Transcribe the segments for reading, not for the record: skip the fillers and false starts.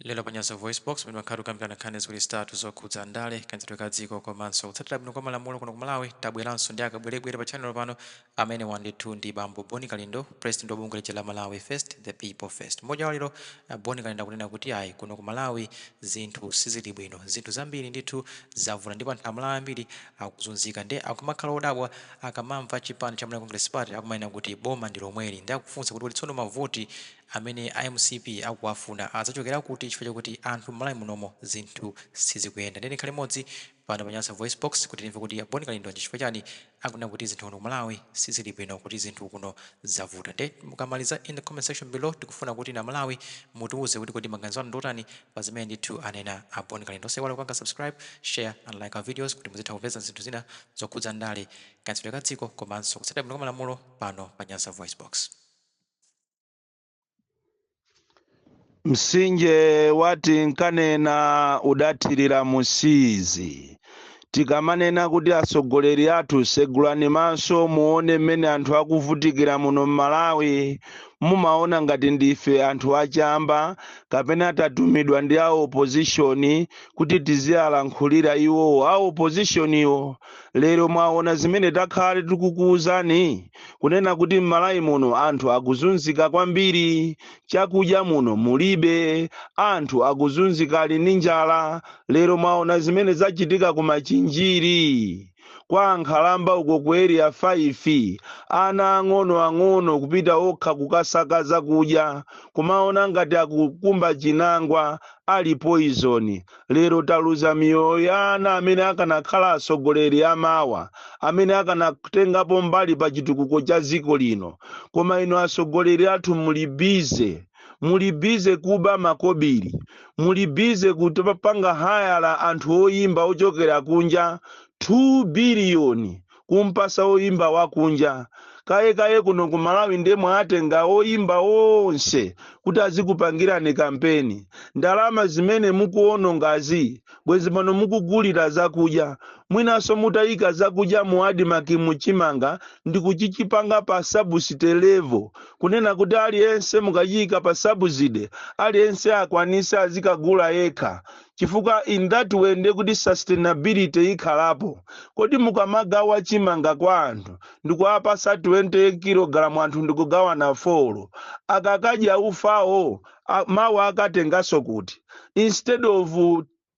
Lelo panyaso voice box mino makharu kambirana nkhani zikuli zitatu zokhudza ndale kanzidwe ka dziko komanso kutsatira bwino kwa malamulo kuno kumalawi tabweranso ndi akabwerebwere pa channel pano amene wandithu ndi bambo Boni Kalindo, president wa bungwe la Malawi First the People First. Mmoja waliro Boni Kalindo kunena kuti ayi kuno kumalawi zinthu sizili bwino, zinthu zambiri ndithu zavula ndipo anthu amalawi ambiri akuzunzika ndi akumakhala odabwa akamamva chipani cha Malawi Congress Party akumanena kuti boma ndi lomweli ndi akufunsa kuti tsono mavoti amene IMCP akuwafuna adzachokera kuti chifukwa chakuti anthu m'Malawi munomo zinthu sizikuyenda. Ndeni khale modzi pano panyasa voice box kuti timve kuti Boni Kalindo ndi chifukwa chani akunena kuti zinthu kuno Malawi sizili bwino, kuti zinthu kuno zavuta. Nde mukamaliza in the comment section below tikufuna kuti na Malawi mutiuze kuti kodi maganizo anu ndotani pa zimene ndithu anena Boni Kalindo. Sewala kupanga subscribe, share and like our videos kuti muzitha kupeza zinthu zina zokhudza ndale kanzidwe ka dziko komanso kutsatira bwino kwa malamulo pano panyasa voice box. Msinje wati nkanena udathirira musizi. Tikamanena kuti asogoleri athu segulani maso muone mmene anthu akuvutikira muno m'Malawi, mumaona ngati ndife anthu achamba kapena tatumidwa ndi a opposition kuti tiziyalankhulira iwo a opposition iwo. Lero mwaona zimene takhale tikukuwuzani kunena kuti m'Malawi muno anthu akuzunzika kwambiri, chakudya muno mulibe, anthu akuzunzika ali ndi njala. Lero mwaona zimene zachitika ku Machinjiri kwa Ankhalamba uko ku area 5, ana ang'ono kupita okha kukasaka zakudya, kumaona ngati akukumba chinangwa ali poison. Lero taluza miyoyo ya ana amene akanakhala asogoleri amawa, amene akanatengapo mbali pa chitukuko cha dziko lino. Koma ino asogoleri athu mulibize kuba makobiri, mulibize kutopanga hayala anthu oyimba ochokera kunja 2 biliyoni kumpasa oyimba wakunja. Kaye kuno ku Malawi ndemwe atenga oyimba onse kuti azikupangirani kampeni. Ndalama zimene mukuonongazi bwezi pano mukugulira zakudya, mwinaso mutayika zakudya mu adimaki muchimanga ndi kuchichipanga pa subsidy level, kunena kuti aliyense mukachika pa subsidy aliyense akwanisa azikagula yekha. Chifukwa in that way ndi kuti sustainability ikhalapo. Kodi mukamagawa chimanga kwa anthu ndikuwapasa 20 kg anthu ndikugawana 4, akakadya ufawo mawu akatengaso kuti instead of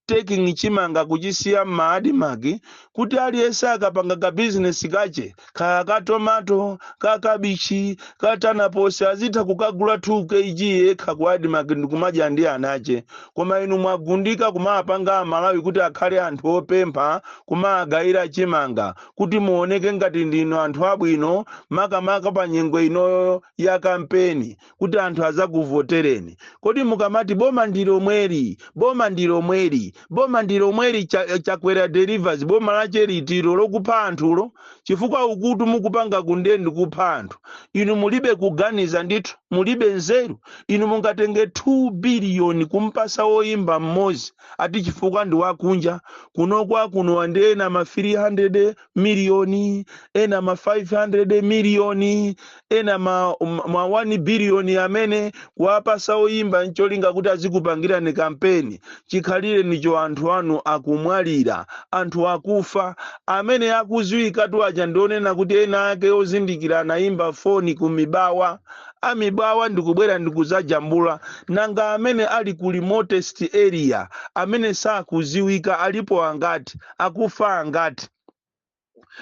taking chimanga kuchisiya m'maadimaki kuti aliyense akapanga ka business kache ka tomato, ka kabichi, ka tanaposi azitha kukagula 2 kg yekha ku adimaki ndikumadya ndi anache. Koma inu mwagundika kumapanga Malawi kuti akhale anthu opempha, kumagayira chimanga kuti muoneke ngati ndino anthu abwino makamaka pa nyengo ino ya kampeni kuti anthu azakuvotereni. Kodi mukamati boma ndilo mweri chakwera delivers boma lache litiro lokupha anthulo, chifukwa ukutu mukupanga kundendi kupha anthu. Inu mulibe kuganiza ndithu, mulibe nzeru. Inu mungatenge 2 biliyoni kumpasa oyimba mmozi ati chifukwa ndi wakunja. Kuno ndi ena ma 300 miliyoni, ena ma 500 miliyoni, ena ma 1 biliyoni amene kuwapasa oyimba ncholinga kuti azikupangirani kampeni. Chikhalire nicho anthu anu akumwalira, anthu akufa, amene akuziwika tu aja ndionena kuti ena ake ozindikira anayimba foni ku mibawa. Amibawa ndikubwera ndikuzajambula, nanga amene ali ku remotest area amene sakuziwika alipo angati, akufa angati.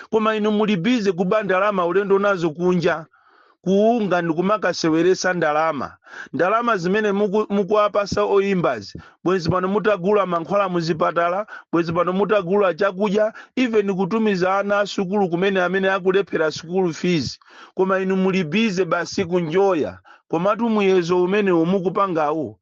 Koma inu mulibize kuba ndalama ulendo nazo kunja, kuunga ndikumakasewelesa ndalama zimene mukuwapasa oyimbazi. Bwezi pano mutagula mankhwala muzipatala, bwezi pano mutagula chakudya, even kutumiza ana asukulu kumene amene akulephera school fees. Koma inu mulibize basi kunjoya. Komatu muyezo umene umukupangawo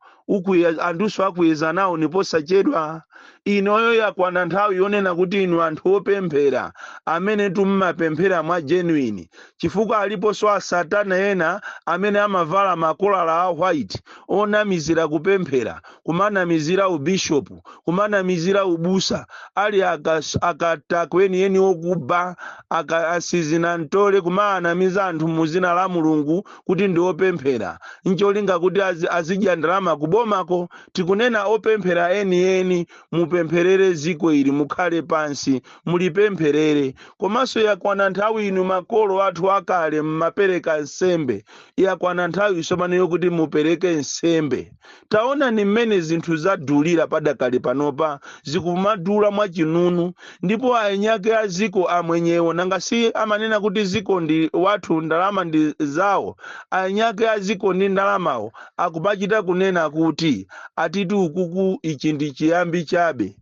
anthuso akuyeza nawo niposachedwa. inoyo yakwana nthawi yonena kuti inu anthu opemphera amene tumapemphera mwa genuine, chifukwa aliponso asatana ena amene amavala makolala a white onamizira kupemphera, kumanamizira ubishopu, kumanamizira ubusa, ali akatakweni okuba asizina ntole kumanamiza anthu muzina la Mulungu kuti ndi opemphera, ncholinga kuti azidya ndalama kubomako. Tikunena opemphera eni mupempherere ziko ili, mukhale pansi mulipempherere. Komanso yakwana nthawi inu makolo athu akale mmapereka nsembe, yakwana nthawi isopano yokuti mupereke nsembe. Taona ni mmene zinthu zadulira padakali panopa, zikumadula mwa chinunu, ndipo anyake a ziko amwenyewo nangasi amanena kuti ziko ndi wathu, ndalama ndi zawo. Anyake a ziko ndi ndalamawo akupachita kunena kuti atiti ukuku ichi ndi chiyambi chabe,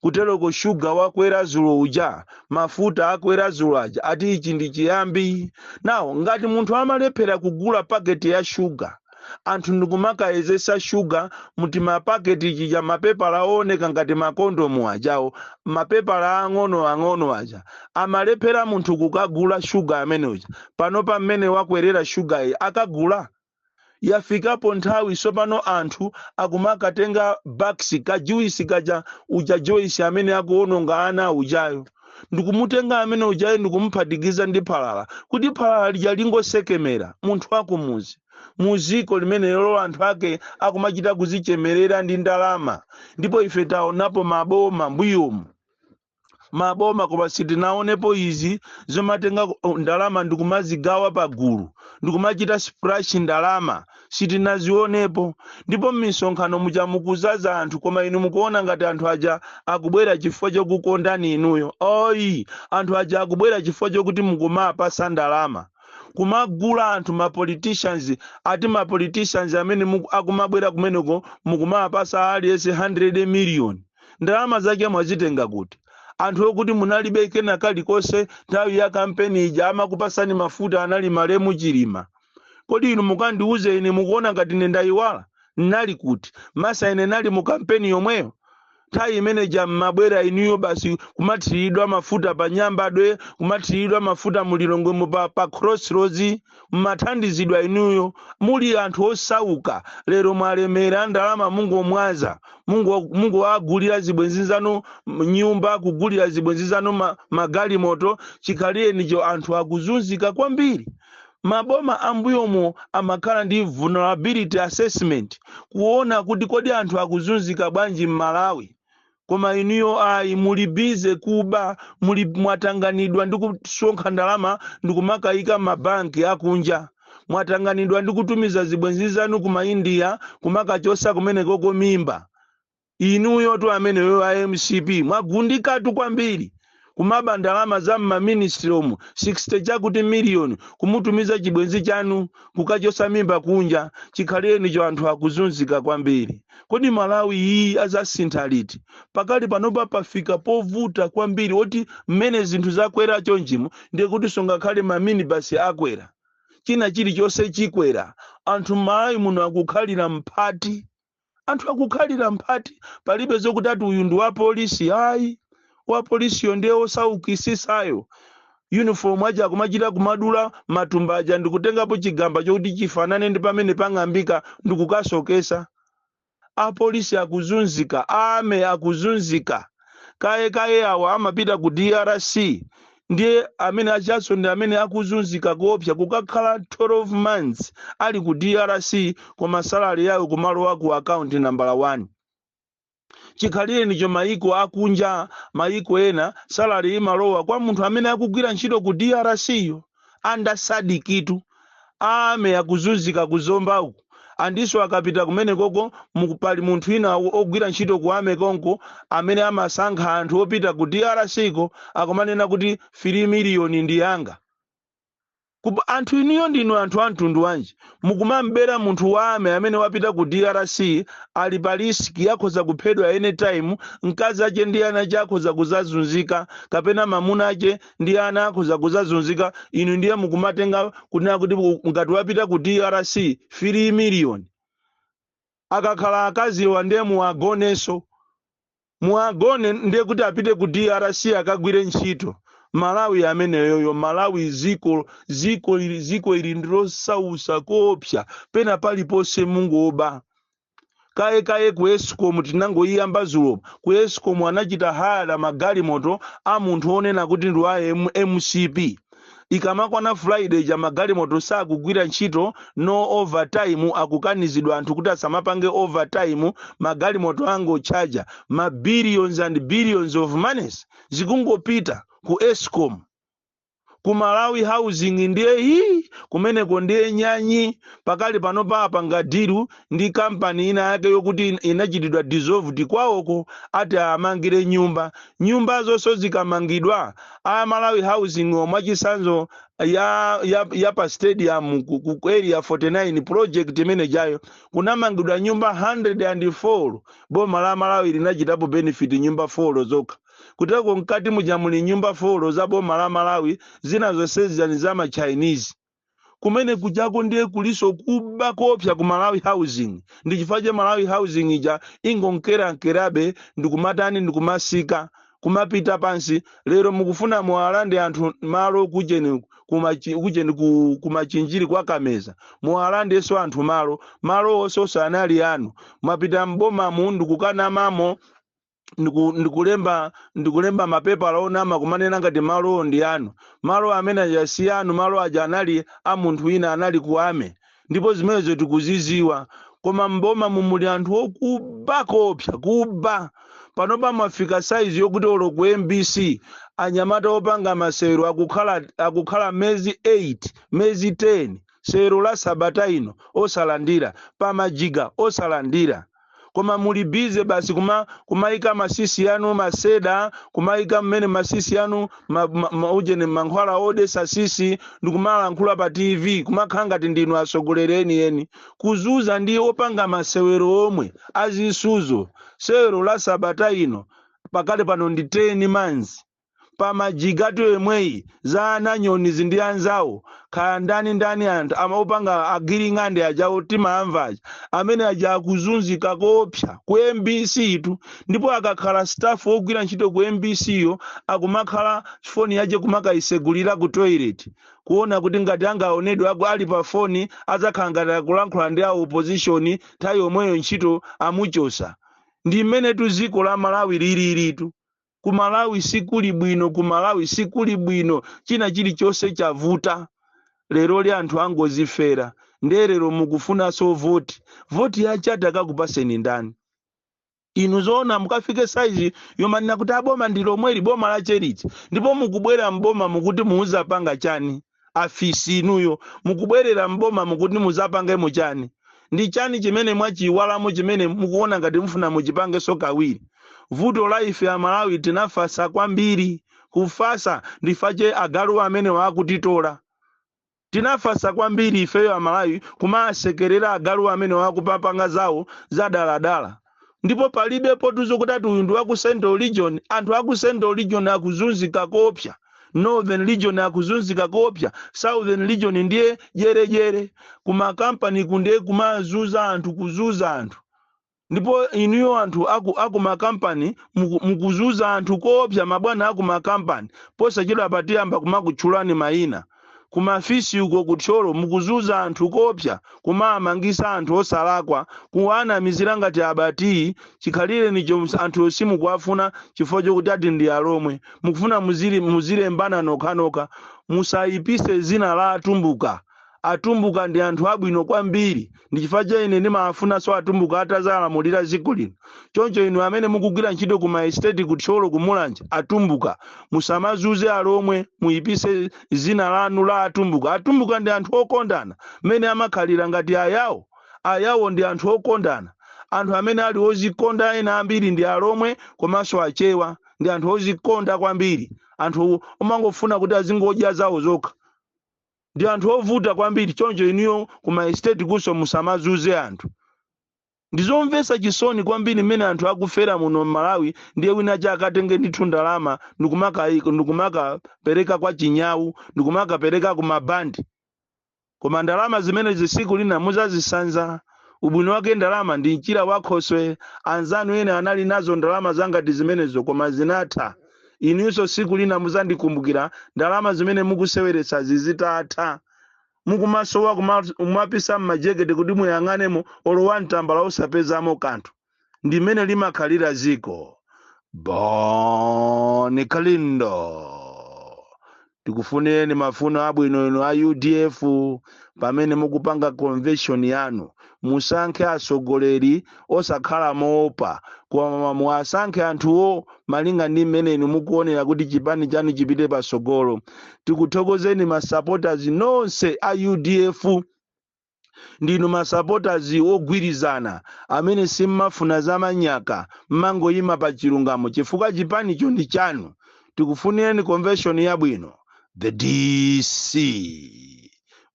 kuteroko shuga wakwera zulo uja, mafuta akwera zulo aja, ati ichi ndi chiyambi. Nawo ngati munthu amalephera kugula paketi ya shuga, anthu ndikumakayezesa shuga muti mapaketi chija mapepala ooneka ngati makondomu ajawo, mapepala ang'ono aja, amalephera munthu kukagula shuga amene uja. Panopa mmene wakwerera shuga iyi akagula. Yafikapo nthawi sopano anthu akumakatenga baksi ka juisi kaja uja Joyce amene akuononga ana ujayo, ndikumutenga amene ujayo ndikumuphatikiza ndi phalala, kuti phalala lija lingosekemera munthu akumuzi muziko limene lero anthu ake akumachita kuzichemerera ndi ndalama. Ndipo ife taonapo maboma mbuyomu, maboma koma sitinaonepo izi zomatenga ndalama ndikumazigawa pagulu, ndikumachita splash ndalama, sitinazionepo. Ndipo m'misonkhano mukuzaza anthu, koma inu mukuona ngati anthu aja akubwera chifukwa chokukondani inuyo. Oyi, anthu aja akubwera chifukwa chokuti mukumapasa ndalama. Kumagula anthu politicians, ati politicians amene akumabwera kumeneko mukumapasa aliyense 100 million. Ndalama zake mwazitenga kuti? Anthu okuti munalibe kena kalikonse nthawi ya kampeni ija amakupasani mafuta anali malemu chilima. Kodi inu mukandiuze ine mukuona ngati ndayiwala? Nali kuti masa ine nali mu kampeni yomweyo? Nthawi imene ja mmabwera inuyo basi kumathiridwa mafuta pa Nyambadwe, kumathiridwa mafuta mulilongwe pa Crossroads, mmathandizidwa inuyo. Muli anthu osauka, lero mwalemera ndalama mungomwaza, mungu agulira zibwenzi zanu nyumba, kugulira zibwenzi zanu magalimoto, chikhalire nicho anthu akuzunzika kwambiri. Maboma ambuyomo amakhala ndi vulnerability assessment, kuona kuti kodi anthu akuzunzika bwanji m'Malawi. Koma inuyo ayi mulibize kuba, mwatanganidwa ndi kusonkha ndalama ndikumakayika mabanki akunja, mwatanganidwa ndi kutumiza zibwenzi zanu kuma India kumakachosa kumeneko mimba. Inuyo to amene yo MCP mwagundikatu kwambiri kumaba ndalama za mmaministry omu 60 chakuti million kumutumiza chibwenzi chanu kukachosa mimba kunja, chikhalire nicho anthu akuzunzika kwambiri. Kodi Malawi iyi azasintha liti? Pakali panopa pafika povuta kwambiri oti mmene zinthu zakwera chonjimo ndiye kuti songakhale maminibasi akwera, china chilichonse chikwera. Anthu Malawi muno akukhalira mphati, anthu akukhalira mphati, palibe zokuti ati uyu ndi wa polisi. Ayi, wa polisi yo ndiye osaukisisayo. Uniform aja akumachita kumadula matumba aja ndikutengapo chigamba chokuti chifanane ndi pamene pang'ambika ndikukasokesa. Apolisi akuzunzika, ame akuzunzika. Kaye awa amapita ku DRC, ndiye amene achaso ndi amene akuzunzika kuopsa, kukakhala 12 months ali ku DRC koma salary yayo kumalowa ku account number 1. Chikhalire nicho maiko akunja, maiko ena salary imalowa kwa munthu amene akugwira ntchito ku DRC yo. Andasadikitu ame akuzunzika kuzomba uku. Andiso akapita kumene koko mukupali munthu ina ogwira ntchito ku ame konko amene amasankha anthu opita ku DRC ko akumanena kuti 3 million ndi yanga. Anthu iniyo ndinu anthu antundu wanji mukumambera munthu wame amene wapita ku DRC ali pa risk yakhoza kuphedwa anytime, mkazi ache ndi ana ache akhoza kuzazunzika, kapena mamuna ache ndi ana akhoza kuzazunzika. Inu ndiye mukumatenga kunena kuti ngati wapita ku DRC 3 million akakhala akazi wa ndiye muagoneso. muagone ndiye kuti apite ku DRC akagwire ntchito. Malawi ameneyoyo, Malawi ziko ili ndilosausa kopsa pena paliponse mungoba. Kaye ku Eskom tinangoyiyamba zulo. Ku Eskom anachita haya magalimoto a munthu onena kuti ndi wa MCP. Ikamakwana Friday ja magalimoto sakugwira ntchito, no overtime, akukanizidwa anthu kuti asamapange overtime, magalimoto angochaja ma billions and billions of monies zikungopita ku Eskom. Ku Malawi housing ndiye kumeneko ndiye nyanyi pakali panopa apanga diru ndi kampani ina yake yokuti inachitidwa dissolved kwawoko ati amangire nyumba zonso zikamangidwa a Malawi housing mwachisanzo ya pa stadium ku area 49 project manager kunamangidwa nyumba 104. Boma la Malawi linachitapo benefit nyumba 4 zokha. Kutako mkati mujamuli nyumba 4 za boma la Malawi zina zonsezi ni za Chinese. Kumene kujako ndiye kuliso kuba kopsa ku Malawi housing. Ndi chifukwa Malawi housing ija nkerabe ndikumatani ndikumasika kumapita pansi. Lero mukufuna muwalande anthu malo kujeni kumachinjiri kwa Kameza. Muwalande so anthu malo onse anali anu. Mwapita mboma mundu kukana mamo ndikulemba mapepa laonama kumanena ngati malo ndi anu. Malo amene ajasi anu, malo aja anali a munthu wina anali kuame. Ndipo zimenezo tikuziziwa. Koma mboma mumuli anthu okuba kopsa kuba. Panopa mafika size yokuti olo ku MBC anyamata opanga masero akukhala mezi 8 mezi 10 sero la sabata ino osalandira pamajiga osalandira. Koma muli bize basi kumaika masisi yanu maseda kumaika mmene masisi yanu ujene mankhwala odesa sisi ndikumala nkhula pa TV kumakhala ngati ndinu asogolereni eni kuzuza ndi opanga masewero omwe azisuzo. Sero la sabata ino pakale pano ndi 10 months pamajigato yemweyi za ananyoni zindi anzawo kaya ndani anthu amaopanga agiring'ande ajawo timamvaja amene aja akuzunzika kopsa ku MBC itu. Ndipo akakhala staff ogwira ntchito ku MBC yo akumakhala foni yaje kumakayisegulira ku toilet kuona kuti ngati angaonedwe ali pa foni azakhala kulankhula ndi a opposition tayi omweyo ntchito amuchosa. Ndi mmene tuziko la Malawi lililitu. Ku Malawi sikuli bwino, ku Malawi sikuli bwino, china chilichonse chavuta. Lero li anthu angozifera. Nderero mukufuna so voti yachata kakupaseni ndani. Inu zoona mukafike size yomanina kuti aboma ndilo mweri boma la Cheriti. Ndipo mukubwera mboma mukuti muuza panga chani. Afisi inuyo mukubwerera mboma mukuti muzapanga chani. Ndi chani chimene mwachiwalamo chimene mukuona ngati mufuna muchipange so kawiri. Vuto life ya Malawi tinafasa kwambiri. Kufasa ndifache agalu amene wakutitola. Tinafasa kwambiri ifeyo ya Malawi kumasekerera agalu amene wakupapanga zawo za daladala. Ndipo palibe potuzo kutatu uyu ndi waku Central Region. Anthu waku Central Region akuzunzika kopsa. Northern Region akuzunzika kopsa. Southern Region ndiye jere. Kuma company kundiye kumazuza anthu kuzuza anthu. Ndipo inuyo anthu aku makampani mukuzuza anthu kopsa mabwana aku makampani. Posa chilo apatiyamba kumakutchulani mayina. Kumafisi uko kutcholo mukuzuza anthu kopsa kumamangisa anthu osalakwa kuwana mizirangati abati chikhalire nicho anthu osimu kuafuna chifukwa chokuti ati ndi alomwe. Mukufuna muzire mbana nokhanoka musayipise zina la atumbuka. Atumbuka ndi anthu abwino kwambiri. Ndi chifukwa ine ndimafuna so atumbuka atazalamulira dziko lino. Choncho inu amene mukugwira ntchito ku estate kutcholo kumulanje atumbuka musamazuze alomwe muyipise zina lanu la atumbuka. Atumbuka ndi anthu okondana mene amakhalira ngati ayawo ndi anthu okondana. Anthu amene ali ozikonda ena ambiri ndi alomwe komanso achewa ndi anthu ozikonda kwambiri. Anthu omangofuna kuti azingodya zawo zokha. Ndi anthu ovuta kwambiri. Choncho inuyo kuma estate kuso musamazuze anthu. Ndizomvesa chisoni kwambiri mmene anthu akufera muno Malawi ndiye wina chakatenge ndithu ndalama ndikumaka pereka kwa chinyawu ndikumaka pereka ku mabandi. Koma ndalama zimene zisiku lina muzazisanza ubwino wake ndalama ndi mchira wakhoswe. Anzanu ene anali nazo ndalama zangati zimenezo koma zinatha. Inunso siku lina muzandikumbukira ndalama zimene mukuseweretsa zizitatha. Mukumasowa kumapisa mmajeketi kuti muyang'anemo olowa mtambala osapezamo kanthu. Ndi mmene limakhalira ziko. Boni Kalindo. Tikufuneni mafuno abwino ino a UDF pamene mukupanga convention yanu. Musankhe asogoleri osakhala moopa koma muasankhe anthuwo malinga ndi mmene inu mukuonera kuti chipani chanu chipite pasogolo. Tikuthokozeni masupporters nonse a UDF. Ndinu masupporters ogwirizana amene simmafuna zamanyaka mmangoyima pa chilungamo chifukwa chipanicho ndi chanu. Tikufunireni convention yabwino. The DC.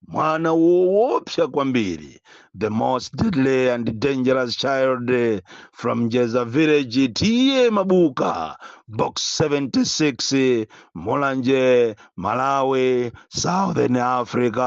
Mwana woopsa kwambiri. The most deadly and dangerous child from Jeza Village. Tiye Mabuka. Box 76. Mulanje, Malawi, Southern Africa.